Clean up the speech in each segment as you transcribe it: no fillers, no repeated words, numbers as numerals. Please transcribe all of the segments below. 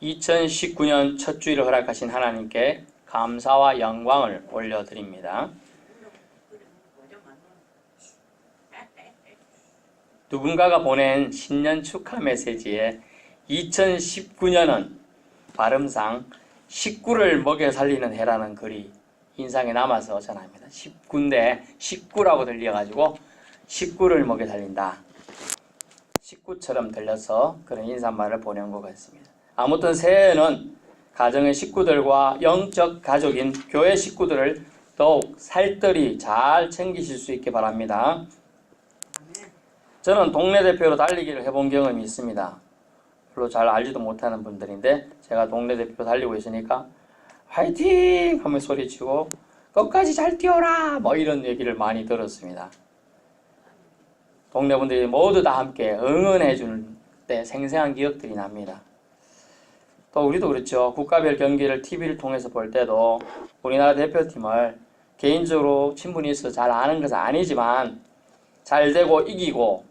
2019년 첫 주일을 허락하신 하나님께 감사와 영광을 올려드립니다. 누군가가 보낸 신년 축하 메시지에 2019년은 발음상 식구를 먹여 살리는 해라는 글이 인상에 남아서 전합니다. 19인데 식구라고 들려가지고 식구를 먹여 살린다. 식구처럼 들려서 그런 인사말을 보낸 것 같습니다. 아무튼 새해에는 가정의 식구들과 영적 가족인 교회 식구들을 더욱 살뜰히 잘 챙기실 수 있게 바랍니다. 저는 동네 대표로 달리기를 해본 경험이 있습니다. 별로 잘 알지도 못하는 분들인데 제가 동네 대표 달리고 있으니까 화이팅! 하며 소리치고 끝까지 잘 뛰어라! 뭐 이런 얘기를 많이 들었습니다. 동네 분들이 모두 다 함께 응원해 주는 때 생생한 기억들이 납니다. 또 우리도 그렇죠. 국가별 경기를 TV를 통해서 볼 때도 우리나라 대표팀을 개인적으로 친분이 있어서 잘 아는 것은 아니지만 잘 되고 이기고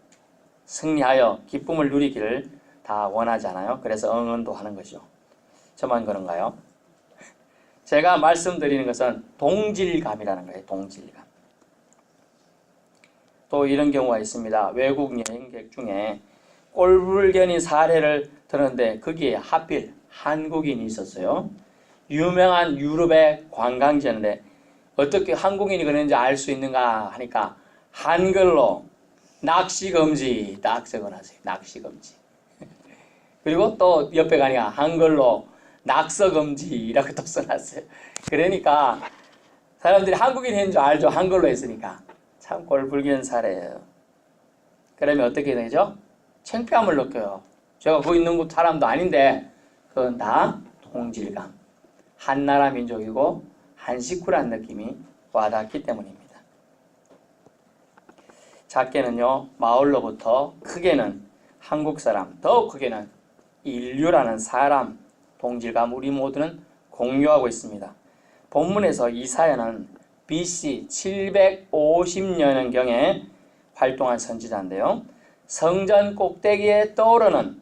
승리하여 기쁨을 누리기를 다 원하잖아요. 그래서 응원도 하는 거죠. 저만 그런가요? 제가 말씀드리는 것은 동질감이라는 거예요. 동질감. 또 이런 경우가 있습니다. 외국 여행객 중에 꼴불견인 사례를 들었는데 거기에 하필 한국인이 있었어요. 유명한 유럽의 관광지였는데 어떻게 한국인이 그랬는지 알 수 있는가 하니까 한글로 낚시금지 딱 적어놨어요. 낚시금지. 그리고 또 옆에 가니까 한글로 낙서금지라고 또 써놨어요. 그러니까 사람들이 한국인인 줄 알죠. 한글로 했으니까. 참 꼴불견 사례예요. 그러면 어떻게 되죠? 창피함을 느껴요. 제가 거기 있는 사람도 아닌데 그건 다 동질감. 한나라 민족이고 한 식구라는 느낌이 와닿기 때문입니다. 작게는요. 마을로부터 크게는 한국 사람, 더 크게는 인류라는 사람 동질감 우리 모두는 공유하고 있습니다. 본문에서 이사야는 BC 750년경에 활동한 선지자인데요. 성전 꼭대기에 떠오르는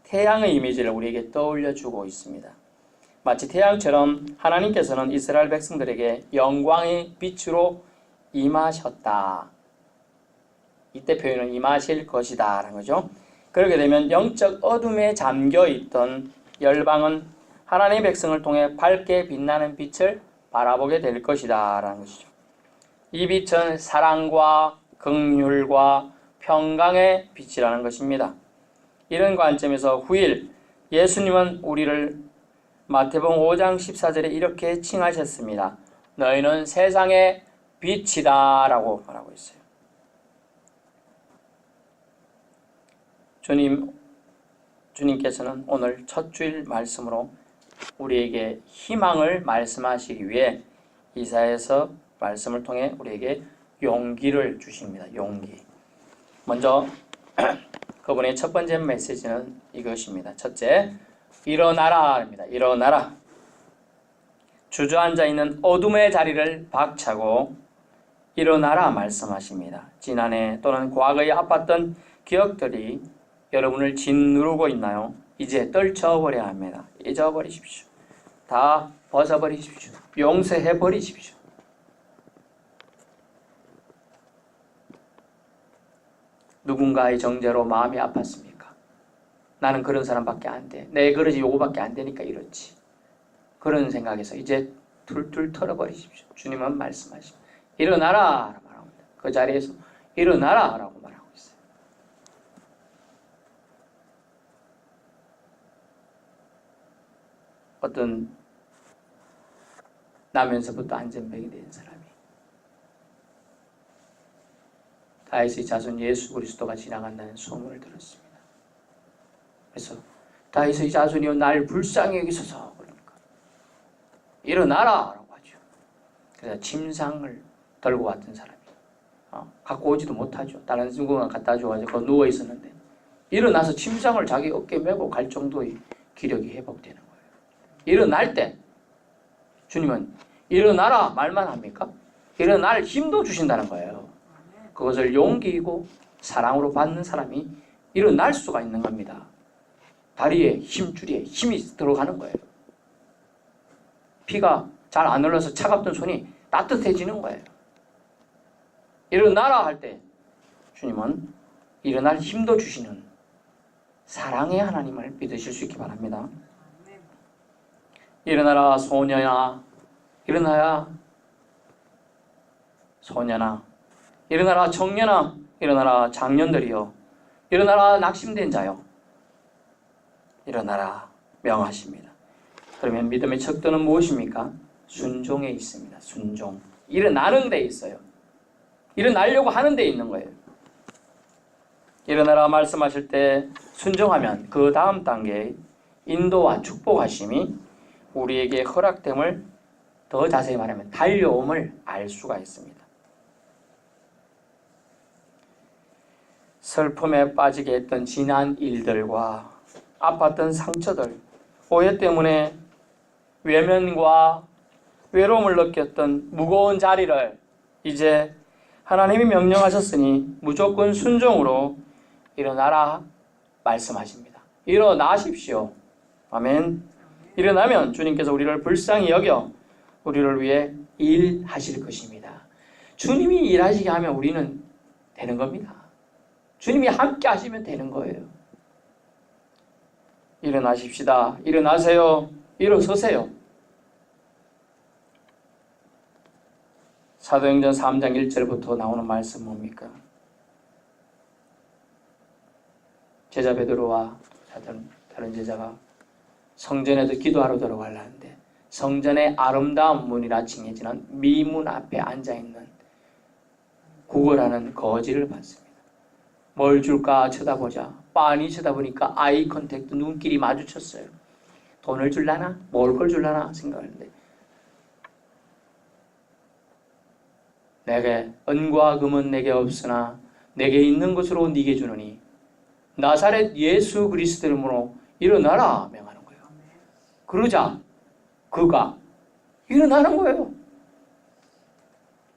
태양의 이미지를 우리에게 떠올려주고 있습니다. 마치 태양처럼 하나님께서는 이스라엘 백성들에게 영광의 빛으로 임하셨다. 이때 표현은 임하실 것이다 라는 거죠. 그렇게 되면 영적 어둠에 잠겨있던 열방은 하나님의 백성을 통해 밝게 빛나는 빛을 바라보게 될 것이다 라는 것이죠. 이 빛은 사랑과 긍휼과 평강의 빛이라는 것입니다. 이런 관점에서 후일 예수님은 우리를 마태복음 5장 14절에 이렇게 칭하셨습니다. 너희는 세상의 빛이다 라고 말하고 있어요. 주님께서는 오늘 첫 주일 말씀으로 우리에게 희망을 말씀하시기 위해 이사야서 말씀을 통해 우리에게 용기를 주십니다. 용기. 먼저 그분의 첫 번째 메시지는 이것입니다. 첫째, 일어나라입니다. 일어나라. 주저앉아 있는 어둠의 자리를 박차고 일어나라 말씀하십니다. 지난해 또는 과거에 아팠던 기억들이 여러분을 짓누르고 있나요? 이제 떨쳐버려야 합니다. 잊어버리십시오. 다 벗어버리십시오. 용서해버리십시오. 누군가의 정죄로 마음이 아팠습니까? 나는 그런 사람밖에 안 돼. 내 그릇이 요거밖에 안 되니까 이렇지. 그런 생각에서 이제 툴툴 털어버리십시오. 주님은 말씀하십니다. 일어나라 말합니다. 그 자리에서 일어나라 라고 말합니다. 어떤 나면서부터 안전병이 된 사람이 다윗의 자손 예수 그리스도가 지나간다는 소문을 들었습니다. 그래서 다윗의 자손이여 날 불쌍히 여기소서 그러니까 일어나라 라고 하죠. 그래서 침상을 들고 왔던 사람이 갖고 오지도 못하죠. 다른 누군가 갖다 줘가지고 거기 누워 있었는데 일어나서 침상을 자기 어깨에 메고 갈 정도의 기력이 회복되는 거예요. 일어날 때 주님은 일어나라 말만 합니까? 일어날 힘도 주신다는 거예요. 그것을 용기이고 사랑으로 받는 사람이 일어날 수가 있는 겁니다. 다리에 힘줄에 힘이 들어가는 거예요. 피가 잘 안 흘러서 차갑던 손이 따뜻해지는 거예요. 일어나라 할 때 주님은 일어날 힘도 주시는 사랑의 하나님을 믿으실 수 있기 바랍니다. 일어나라 소년아, 일어나야 소년아, 일어나라 청년아, 일어나라 장년들이여, 일어나라 낙심된 자여, 일어나라 명하십니다. 그러면 믿음의 척도는 무엇입니까? 순종에 있습니다. 순종. 일어나는 데 있어요. 일어나려고 하는 데 있는 거예요. 일어나라 말씀하실 때 순종하면 그 다음 단계의 인도와 축복하심이 우리에게 허락됨을, 더 자세히 말하면 달려옴을 알 수가 있습니다. 슬픔에 빠지게 했던 지난 일들과 아팠던 상처들, 오해 때문에 외면과 외로움을 느꼈던 무거운 자리를 이제 하나님이 명령하셨으니 무조건 순종으로 일어나라 말씀하십니다. 일어나십시오. 아멘. 일어나면 주님께서 우리를 불쌍히 여겨 우리를 위해 일하실 것입니다. 주님이 일하시게 하면 우리는 되는 겁니다. 주님이 함께 하시면 되는 거예요. 일어나십시다. 일어나세요. 일어서세요. 사도행전 3장 1절부터 나오는 말씀 뭡니까? 제자 베드로와 다른 제자가 성전에도 기도하러 들어가려는데 성전의 아름다운 문이라 칭해지는 미문 앞에 앉아있는 구걸하는 거지를 봤습니다. 뭘 줄까 쳐다보자. 빤히 쳐다보니까 아이 컨택트, 눈길이 마주쳤어요. 돈을 줄라나? 뭘 걸 줄라나? 생각하는데 내게 은과 금은 내게 없으나 내게 있는 것으로 네게 주노니 나사렛 예수 그리스도 이름으로 일어나라 명하는 거예요. 그러자 그가 일어나는 거예요.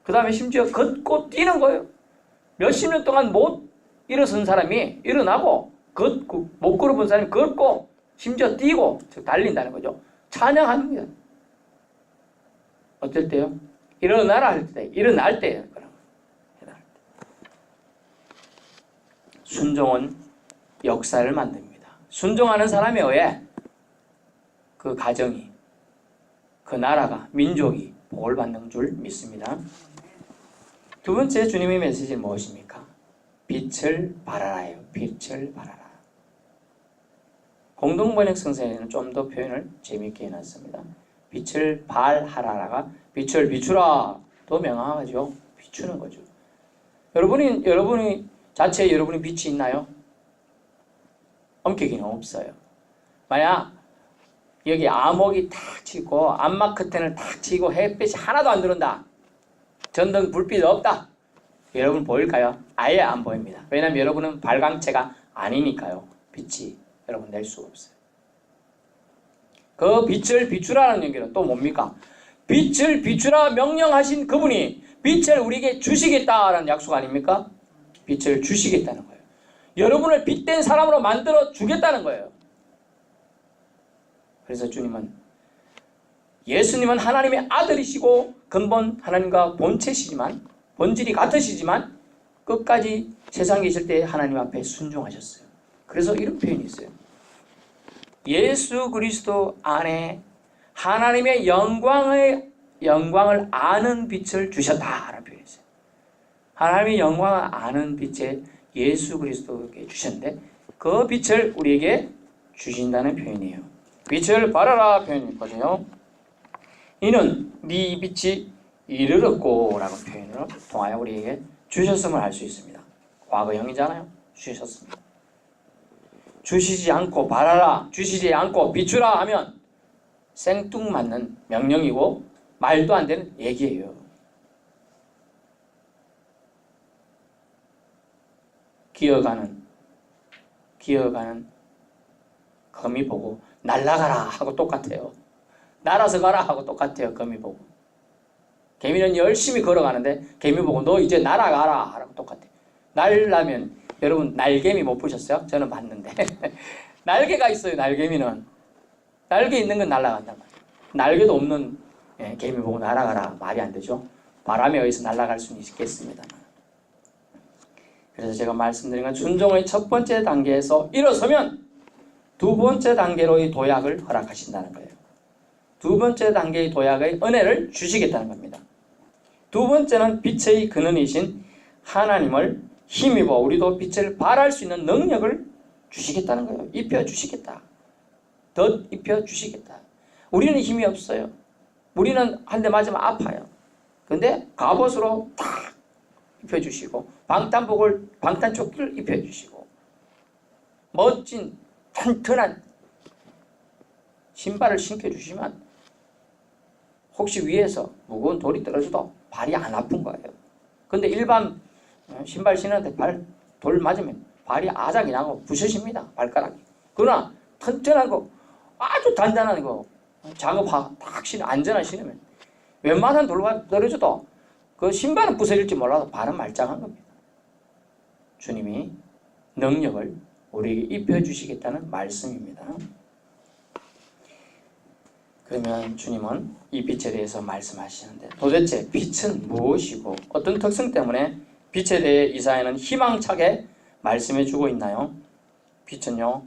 그 다음에 심지어 걷고 뛰는 거예요. 몇십 년 동안 못 일어선 사람이 일어나고 걷고 못 걸어본 사람이 걷고 심지어 뛰고 달린다는 거죠. 찬양합니다. 어떨 때요? 일어나라 할 때, 일어날 때예요. 순종은 역사를 만듭니다. 순종하는 사람에 의해 그 가정이, 그 나라가, 민족이 복을 받는 줄 믿습니다. 두 번째 주님의 메시지는 무엇입니까? 빛을 발하라예요. 빛을 발하라. 공동번역 성서에는 좀 더 표현을 재미있게 해놨습니다. 빛을 발하라가 빛을 비추라 더 명확하죠. 비추는 거죠. 여러분이 자체에 여러분이 빛이 있나요? 엄격히는 없어요. 만약 여기 암흑이 탁 치고 암막 커튼을 탁 치고 햇빛이 하나도 안 들어온다. 전등 불빛 없다. 여러분 보일까요? 아예 안 보입니다. 왜냐하면 여러분은 발광체가 아니니까요. 빛이 여러분 낼 수가 없어요. 그 빛을 비추라는 얘기는 또 뭡니까? 빛을 비추라 명령하신 그분이 빛을 우리에게 주시겠다라는 약속 아닙니까? 빛을 주시겠다는 거예요. 여러분을 빛된 사람으로 만들어 주겠다는 거예요. 그래서 예수님은 하나님의 아들이시고 근본 하나님과 본체시지만 본질이 같으시지만 끝까지 세상에 계실 때 하나님 앞에 순종하셨어요. 그래서 이런 표현이 있어요. 예수 그리스도 안에 하나님의 영광을 아는 빛을 주셨다라는 표현이 있어요. 하나님의 영광을 아는 빛에 예수 그리스도에게 주셨는데 그 빛을 우리에게 주신다는 표현이에요. 빛을 발하라 표현이 있거든요. 이는 네 빛이 이르렀고 라는 표현을 통하여 우리에게 주셨음을 알 수 있습니다. 과거형이잖아요. 주셨습니다. 주시지 않고 발하라, 주시지 않고 비추라 하면 생뚱맞는 명령이고 말도 안 되는 얘기예요. 기어가는 거미 보고 날아가라 하고 똑같아요. 날아서 가라 하고 똑같아요. 거미 보고. 개미는 열심히 걸어가는데 개미 보고 너 이제 날아가라 하고 똑같아요. 날라면 여러분 날개미 못 보셨어요? 저는 봤는데 날개가 있어요. 날개미는. 날개 있는 건 날아간단 말이에요. 날개도 없는 개미 보고 날아가라. 말이 안 되죠. 바람에 의해서 날아갈 수는 있겠습니다만. 그래서 제가 말씀드린 건 순종의 첫 번째 단계에서 일어서면 두 번째 단계로의 도약을 허락하신다는 거예요. 두 번째 단계의 도약의 은혜를 주시겠다는 겁니다. 두 번째는 빛의 근원이신 하나님을 힘입어 우리도 빛을 발할 수 있는 능력을 주시겠다는 거예요. 입혀주시겠다. 더 입혀주시겠다. 우리는 힘이 없어요. 우리는 한 대 맞으면 아파요. 근데 갑옷으로 탁 입혀주시고 방탄조끼를 입혀주시고 멋진 튼튼한 신발을 신겨주시면 혹시 위에서 무거운 돌이 떨어져도 발이 안 아픈 거예요. 근데 일반 신발 신는데 돌 맞으면 발이 아작이 나고 부서집니다. 발가락이. 그러나 튼튼하고 아주 단단한 거 작업하고 딱 안전한 신으면 웬만한 돌과 떨어져도 그 신발은 부서질지 몰라도 발은 말짱한 겁니다. 주님이 능력을 우리에게 입혀주시겠다는 말씀입니다. 그러면 주님은 이 빛에 대해서 말씀하시는데 도대체 빛은 무엇이고 어떤 특성 때문에 빛에 대해 이사야는 희망차게 말씀해 주고 있나요? 빛은요,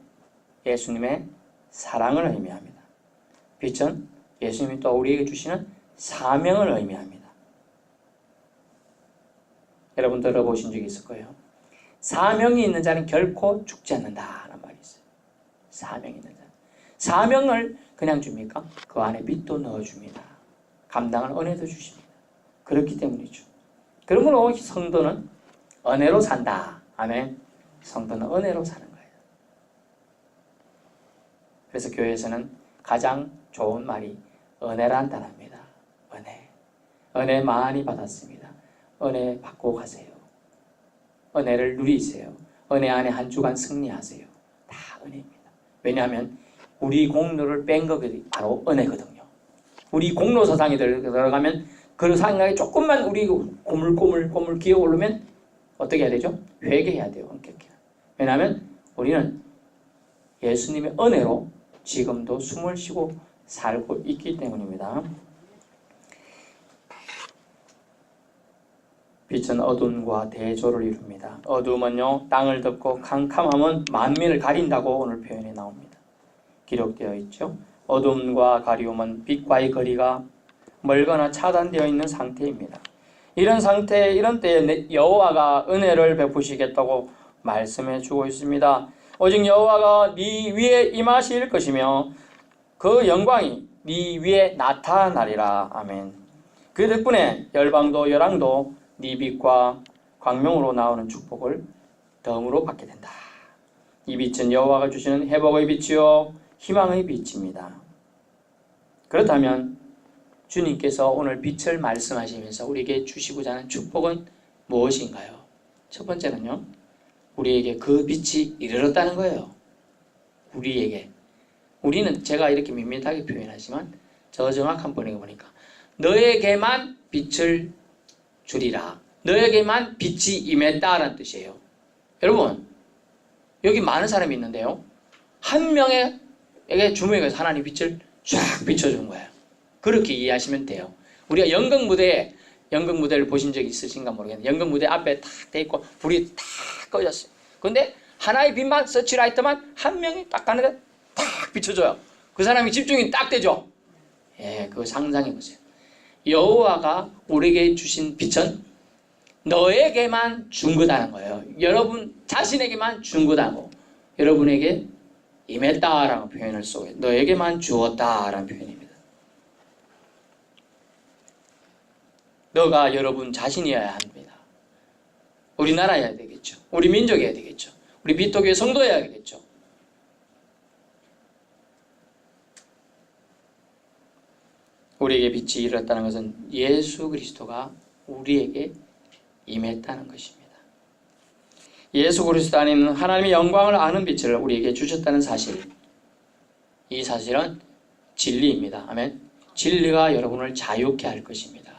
예수님의 사랑을 의미합니다. 빛은 예수님이 또 우리에게 주시는 사명을 의미합니다. 여러분 들어보신 적이 있을 거예요. 사명이 있는 자는 결코 죽지 않는다라는 말이 있어요. 사명이 있는 자. 사명을 그냥 줍니까? 그 안에 빛도 넣어줍니다. 감당할 은혜도 주십니다. 그렇기 때문이죠. 그러므로 성도는 은혜로 산다. 아멘. 성도는 은혜로 사는 거예요. 그래서 교회에서는 가장 좋은 말이 은혜란 단어입니다. 은혜. 은혜 많이 받았습니다. 은혜 받고 가세요. 은혜를 누리세요. 은혜 안에 한 주간 승리하세요. 다 은혜입니다. 왜냐하면 우리 공로를 뺀 것이 바로 은혜거든요. 우리 공로 사상에 들어가면 그 생각이 조금만 우리 고물 기어 오르면 어떻게 해야 되죠? 회개해야 돼요. 엄격히. 왜냐하면 우리는 예수님의 은혜로 지금도 숨을 쉬고 살고 있기 때문입니다. 빛은 어둠과 대조를 이룹니다. 어둠은요, 땅을 덮고 캄캄함은 만민을 가린다고 오늘 표현에 나옵니다. 기록되어 있죠. 어둠과 가리움은 빛과의 거리가 멀거나 차단되어 있는 상태입니다. 이런 상태, 이런 때에 여호와가 은혜를 베푸시겠다고 말씀해 주고 있습니다. 오직 여호와가 네 위에 임하실 것이며 그 영광이 네 위에 나타나리라. 아멘. 그 덕분에 열방도 열왕도 네 빛과 광명으로 나오는 축복을 덤으로 받게 된다. 이 빛은 여호와가 주시는 회복의 빛이요 희망의 빛입니다. 그렇다면 주님께서 오늘 빛을 말씀하시면서 우리에게 주시고자 하는 축복은 무엇인가요? 첫 번째는요, 우리에게 그 빛이 이르렀다는 거예요. 우리에게. 우리는 제가 이렇게 밋밋하게 표현하지만 저 정확한 번역을 보니까 너에게만 빛을 주리라. 너에게만 빛이 임했다라는 뜻이에요. 여러분, 여기 많은 사람이 있는데요, 한 명에게 주목해서 하나님 빛을 쫙 비춰준 거예요. 그렇게 이해하시면 돼요. 우리가 연극 무대를 보신 적이 있으신가 모르겠는데 연극 무대 앞에 탁 돼 있고 불이 탁 꺼졌어요. 근데 하나의 빛만, 서치라이트만 한 명이 딱 가는데 탁 비춰줘요. 그 사람이 집중이 딱 되죠. 예, 그거 상상해보세요. 여호와가 우리에게 주신 빛은 너에게만 준 거다는 거예요. 여러분 자신에게만 준 거다고. 여러분에게 임했다라는 표현을 쓰고 너에게만 주었다라는 표현입니다. 너가 여러분 자신이어야 합니다. 우리나라여야 되겠죠. 우리 민족이어야 되겠죠. 우리 빛도교회 성도여야 되겠죠. 우리에게 빛이 이르렀다는 것은 예수 그리스도가 우리에게 임했다는 것입니다. 예수 그리스도 안에 있는 하나님의 영광을 아는 빛을 우리에게 주셨다는 사실, 이 사실은 진리입니다. 아멘. 진리가 여러분을 자유케 할 것입니다.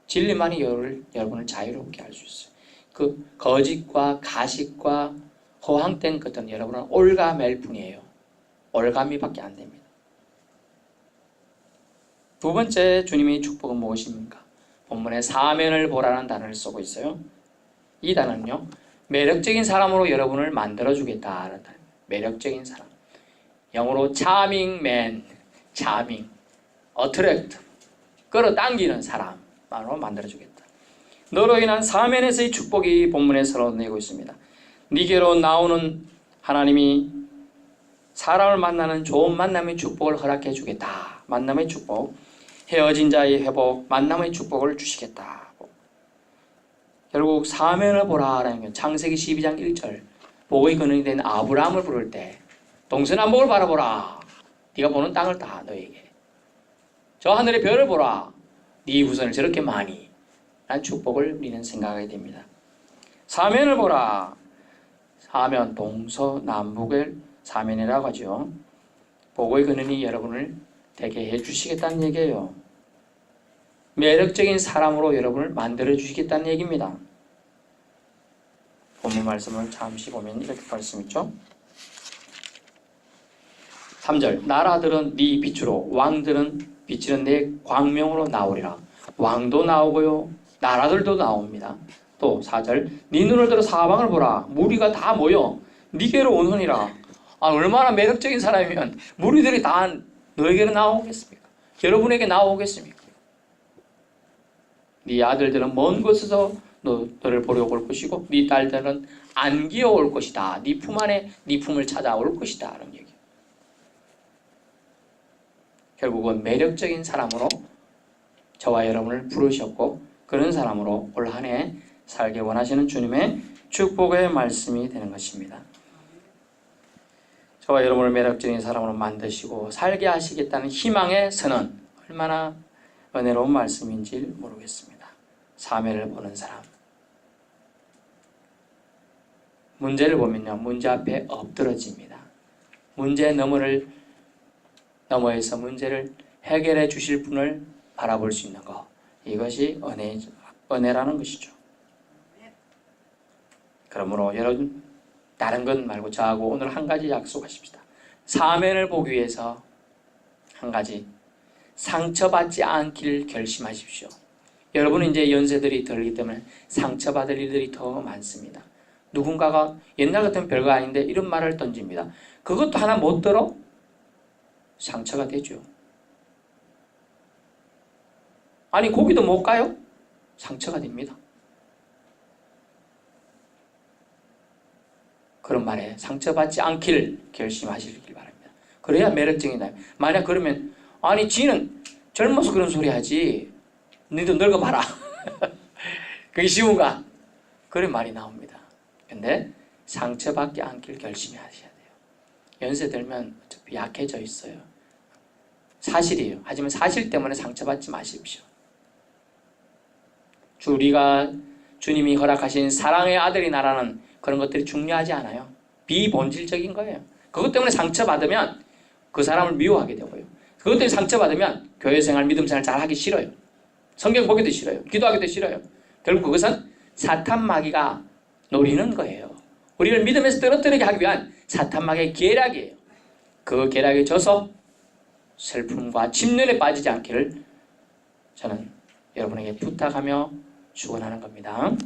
진리만이 여러분을 자유롭게 할 수 있어요. 그 거짓과 가식과 허황된 것들은 여러분은 올가맬 뿐이에요. 올가미밖에 안 됩니다. 두 번째 주님의 축복은 무엇입니까? 본문에 사면을 보라는 단어를 쓰고 있어요. 이 단어는요, 매력적인 사람으로 여러분을 만들어주겠다는 단어입니다. 매력적인 사람. 영어로 charming man, charming, attract, 끌어당기는 사람으로 만들어주겠다. 너로 인한 사면에서의 축복이 본문에 서론되고 있습니다. 네게로 나오는 하나님이 사람을 만나는 좋은 만남의 축복을 허락해 주겠다. 만남의 축복, 헤어진 자의 회복, 만남의 축복을 주시겠다. 결국 사면을 보라라는 건 창세기 12장 1절 복의 근원이 된 아브라함을 부를 때 동서남북을 바라보라. 네가 보는 땅을 다 너에게. 저 하늘의 별을 보라. 네 후손을 저렇게 많이. 라는 축복을 우리는 생각하게 됩니다. 사면을 보라. 사면, 동서남북을 사면이라고 하죠. 복의 근원이 여러분을 되게 해주시겠다는 얘기예요. 매력적인 사람으로 여러분을 만들어 주시겠다는 얘기입니다. 본문 말씀을 잠시 보면 이렇게 말씀 있죠. 3절 나라들은 네 빛으로 왕들은 비치는 내 광명으로 나오리라. 왕도 나오고요. 나라들도 나옵니다. 또 4절 네 눈을 들어 사방을 보라. 무리가 다 모여 네게로 오느니라. 얼마나 매력적인 사람이면 무리들이 다 너에게로 나오겠습니까? 여러분에게 나오겠습니까? 네 아들들은 먼 곳에서 너를 보려고 올 것이고 네 딸들은 안기어 올 것이다. 네 품 안에 네 품을 찾아올 것이다. 라는 얘기. 결국은 매력적인 사람으로 저와 여러분을 부르셨고 그런 사람으로 올 한 해 살게 원하시는 주님의 축복의 말씀이 되는 것입니다. 저와 여러분을 매력적인 사람으로 만드시고 살게 하시겠다는 희망의 선언, 얼마나 은혜로운 말씀인지 모르겠습니다. 사면을 보는 사람. 문제를 보면요, 문제 앞에 엎드러집니다. 문제 너머에서 문제를 해결해 주실 분을 바라볼 수 있는 것, 이것이 은혜라는 것이죠. 그러므로 여러분, 다른 것 말고 저하고 오늘 한 가지 약속하십시다. 사면을 보기 위해서 한 가지, 상처받지 않기를 결심하십시오. 여러분은 이제 연세들이 들기 때문에 상처받을 일들이 더 많습니다. 누군가가 옛날 같으면 별거 아닌데 이런 말을 던집니다. 그것도 하나 못 들어? 상처가 되죠. 아니 거기도 못 가요? 상처가 됩니다. 그런 말에 상처받지 않기를 결심하시길 바랍니다. 그래야 매력적이다. 만약 그러면 아니 지는 젊어서 그런 소리 하지 너희도 늙어봐라. 그게 쉬운가? 그런 말이 나옵니다. 근데 상처받지 않기를 결심하셔야 돼요. 연세 들면 어차피 약해져 있어요. 사실이에요. 하지만 사실 때문에 상처받지 마십시오. 우리가 주님이 허락하신 사랑의 아들이 나라는 그런 것들이 중요하지 않아요. 비본질적인 거예요. 그것 때문에 상처받으면 그 사람을 미워하게 되고요. 그것 때문에 상처받으면 교회생활, 믿음생활 잘 하기 싫어요. 성경 보기도 싫어요. 기도하기도 싫어요. 결국 그것은 사탄 마귀가 노리는 거예요. 우리를 믿음에서 떨어뜨리게 하기 위한 사탄 마귀의 계략이에요. 그 계략에 져서 슬픔과 침륜에 빠지지 않기를 저는 여러분에게 부탁하며 축원하는 겁니다.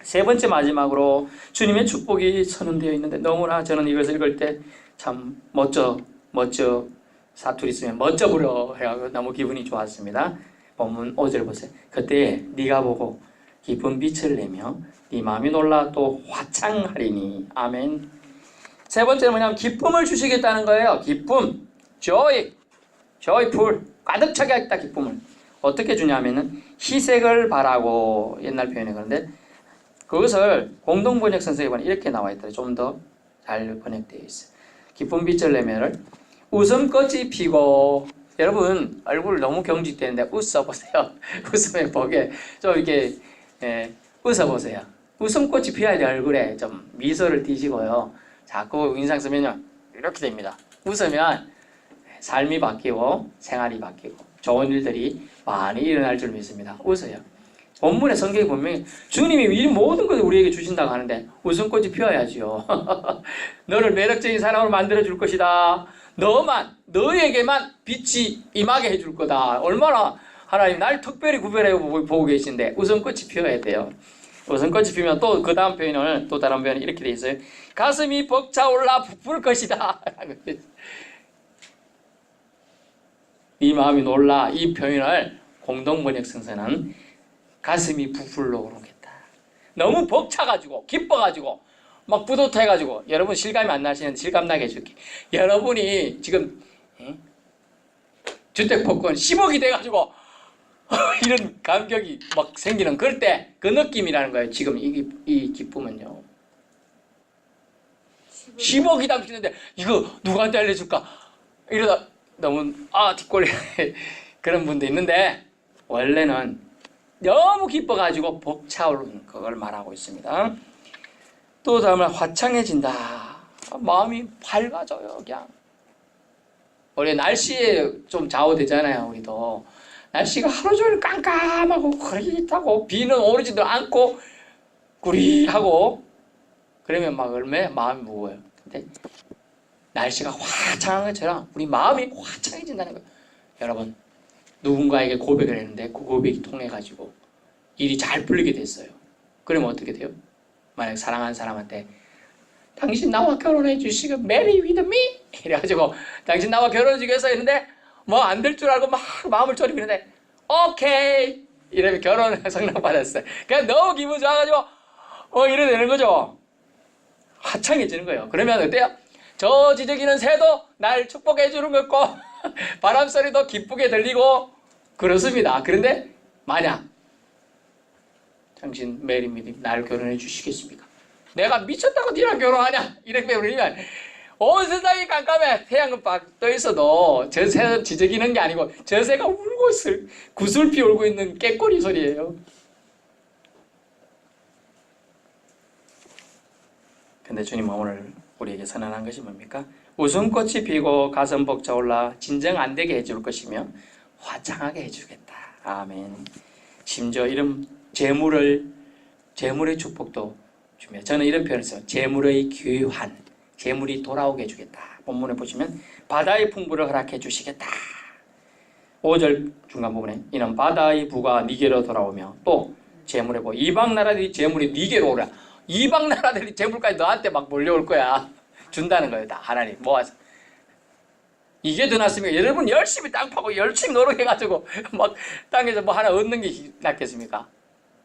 세 번째 마지막으로 주님의 축복이 선언되어 있는데 너무나 저는 이것을 읽을 때 참 멋져 사투리 쓰면 멋져 부려 해가지고 너무 기분이 좋았습니다. 본문 5절 보세요. 그때 네가 보고 기쁜 빛을 내며 네 마음이 놀라 또 화창하리니. 아멘. 세 번째는 뭐냐면 기쁨을 주시겠다는 거예요. 기쁨, joyful, 가득 차게 하겠다. 기쁨을 어떻게 주냐면은 희색을 바라고 옛날 표현이 그런데 그것을 공동번역 선생이 보니 이렇게 나와 있더라고요. 좀 더 잘 번역되어 있어요. 기쁜 빛을 내면을 웃음꽃이 피고. 여러분 얼굴 너무 경직되는데 웃어보세요. 웃으면 보게 좀 이렇게 웃어보세요. 웃음꽃이 피어야 돼. 얼굴에 좀 미소를 띠시고요. 자꾸 인상 쓰면요 이렇게 됩니다. 웃으면 삶이 바뀌고 생활이 바뀌고 좋은 일들이 많이 일어날 줄 믿습니다. 웃어요. 본문의 성경에 보면 주님이 이 모든 것을 우리에게 주신다고 하는데 웃음꽃이 피어야지요. 너를 매력적인 사람으로 만들어줄 것이다. 너에게만 빛이 임하게 해줄 거다. 얼마나 하나님 날 특별히 구별해 보고 계신데 웃음꽃이 피어야 돼요. 웃음꽃이 피면 또 그 다음 표현을 또 다른 표현이 이렇게 돼 있어요. 가슴이 벅차올라 부풀 것이다. 네 마음이 놀라. 이 표현을 공동번역 성서는 가슴이 부풀러 오르겠다. 너무 벅차가지고 기뻐가지고 막 뿌듯해가지고 여러분 실감이 안 나시는데 실감 나게 해줄게. 여러분이 지금 주택복권 10억이 돼가지고 이런 감격이 막 생기는 그럴 때 그 느낌이라는 거예요. 지금 이 기쁨은요. 10억이 담기는데 이거 누구한테 알려줄까? 이러다 너무 뒷골이 그런 분도 있는데 원래는 너무 기뻐가지고 벅차오르는 그걸 말하고 있습니다. 또 다음은 화창해진다. 마음이 밝아져요. 그냥 우리 날씨에 좀 좌우되잖아요. 우리도 날씨가 하루 종일 깜깜하고 흐릿하고 비는 오르지도 않고 구리하고 그러면 막 얼마나 마음이 무거워요. 근데 날씨가 화창한 것처럼 우리 마음이 화창해진다는 거예요. 여러분 누군가에게 고백을 했는데 그 고백이 통해가지고 일이 잘 풀리게 됐어요. 그러면 어떻게 돼요? 만약 사랑하는 사람한테 당신 나와 결혼해 주시고 marry with me 이래가지고 당신 나와 결혼해 주겠어 했는데 뭐 안 될 줄 알고 막 마음을 졸이는데 오케이 이러면 결혼 성락받았어요. 그냥 너무 기분 좋아가지고 이래 되는 거죠. 화창해지는 거예요. 그러면 어때요? 저 지저귀는 새도 날 축복해 주는 것 같고 바람 소리도 기쁘게 들리고 그렇습니다. 그런데 만약 당신 메리 미디 날 결혼해 주시겠습니까? 내가 미쳤다고 니랑 결혼하냐? 이렇게 그러면 온 세상이 깜깜해. 태양은 빡 떠 있어도 저 새는 지저귀는 게 아니고 저 새가 울고 구슬피 울고 있는 깨꼬리 소리예요. 근데 주님은 오늘 우리에게 선언한 것이 뭡니까? 웃음꽃이 피고 가슴 벅차올라 진정 안 되게 해줄 것이며 화창하게 해주겠다. 아멘. 심지어 이런 재물의 축복도 주며 저는 이런 표현을 써요. 재물의 귀환, 재물이 돌아오게 해주겠다. 본문에 보시면 바다의 풍부를 허락해 주시겠다. 5절 중간 부분에 이는 바다의 부가 니게로 돌아오며 또 재물에 보고 이방 나라들이 재물이 니게로 오라. 이방 나라들이 재물까지 너한테 막 몰려올 거야. 준다는 거예요. 다 하나님 모아서. 이게 더 낫습니까? 여러분 열심히 땅 파고 열심히 노력해가지고 막 땅에서 뭐 하나 얻는 게 낫겠습니까?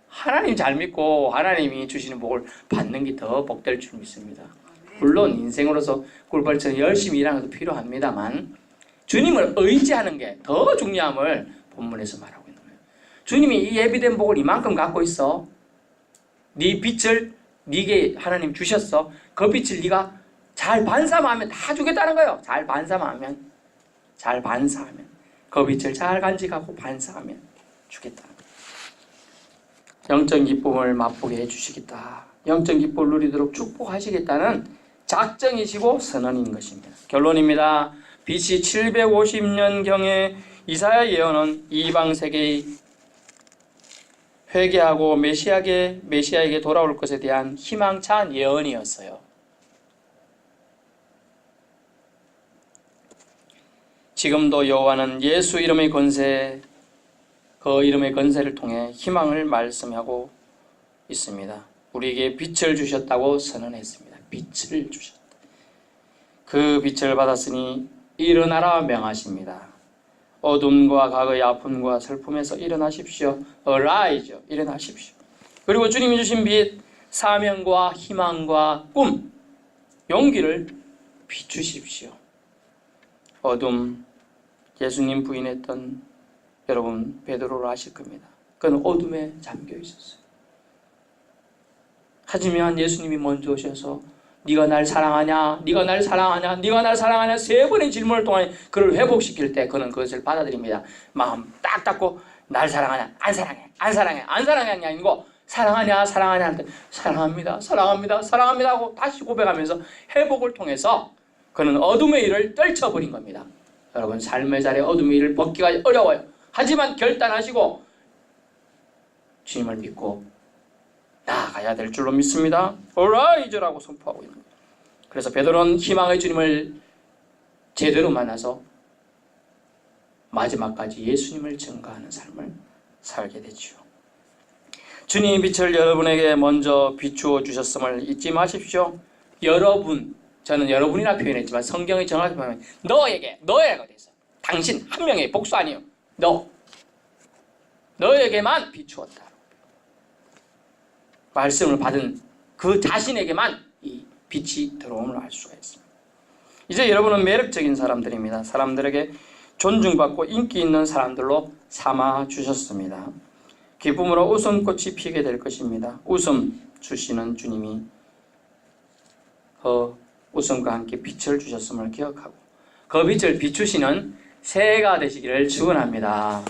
하나님 잘 믿고 하나님이 주시는 복을 받는 게 더 복될 줄 믿습니다. 물론 인생으로서 꿀벌처럼 열심히 일하는 것도 필요합니다만 주님을 의지하는 게 더 중요함을 본문에서 말하고 있는 거예요. 주님이 이 예비된 복을 이만큼 갖고 있어. 네 빛을 네게 하나님 주셨어. 그 빛을 네가 잘 반사하면 다 주겠다는 거예요. 잘 반사하면 그 빛을 잘 간직하고 반사하면 주겠다. 영적 기쁨을 맛보게 해주시겠다. 영적 기쁨을 누리도록 축복하시겠다는 작정이시고 선언인 것입니다. 결론입니다. BC 750년경에 이사야 예언은 이방 세계의 회개하고 메시아에게 돌아올 것에 대한 희망찬 예언이었어요. 지금도 여호와는 예수 이름의 권세, 그 이름의 권세를 통해 희망을 말씀하고 있습니다. 우리에게 빛을 주셨다고 선언했습니다. 빛을 주셨다. 그 빛을 받았으니 일어나라 명하십니다. 어둠과 과거의 아픔과 슬픔에서 일어나십시오. Arise, 일어나십시오. 그리고 주님이 주신 빛, 사명과 희망과 꿈, 용기를 비추십시오. 어둠, 예수님 부인했던 여러분 베드로를 아실 겁니다. 그는 어둠에 잠겨 있었어요. 하지만 예수님이 먼저 오셔서 네가 날 사랑하냐? 네가 날 사랑하냐? 네가 날 사랑하냐? 세 번의 질문을 통해 그를 회복시킬 때 그는 그것을 받아들입니다. 마음 딱 닫고 날 사랑하냐? 안 사랑해. 안 사랑해. 안 사랑하는 게 아니고 사랑하냐? 사랑하냐? 할 때 사랑합니다. 사랑합니다. 사랑합니다 하고 다시 고백하면서 회복을 통해서 그는 어둠의 일을 떨쳐버린 겁니다. 여러분 삶의 자리에 어둠의 일을 벗기가 어려워요. 하지만 결단하시고 주님을 믿고 나아가야 될 줄로 믿습니다. 어라이즈라고 선포하고 있는 거예요. 그래서 베드로는 희망의 주님을 제대로 만나서 마지막까지 예수님을 증거하는 삶을 살게 되죠. 주님의 빛을 여러분에게 먼저 비추어 주셨음을 잊지 마십시오. 여러분, 저는 여러분이라 표현했지만 성경이 정확히 보면 너에게가 돼서 당신 한 명의 복수 아니에요. 너에게만 비추었다. 말씀을 받은 그 자신에게만 이 빛이 들어옴을 알 수가 있습니다. 이제 여러분은 매력적인 사람들입니다. 사람들에게 존중받고 인기 있는 사람들로 삼아 주셨습니다. 기쁨으로 웃음꽃이 피게 될 것입니다. 웃음 주시는 주님이 웃음과 함께 빛을 주셨음을 기억하고 그 빛을 비추시는 새해가 되시기를 축원합니다.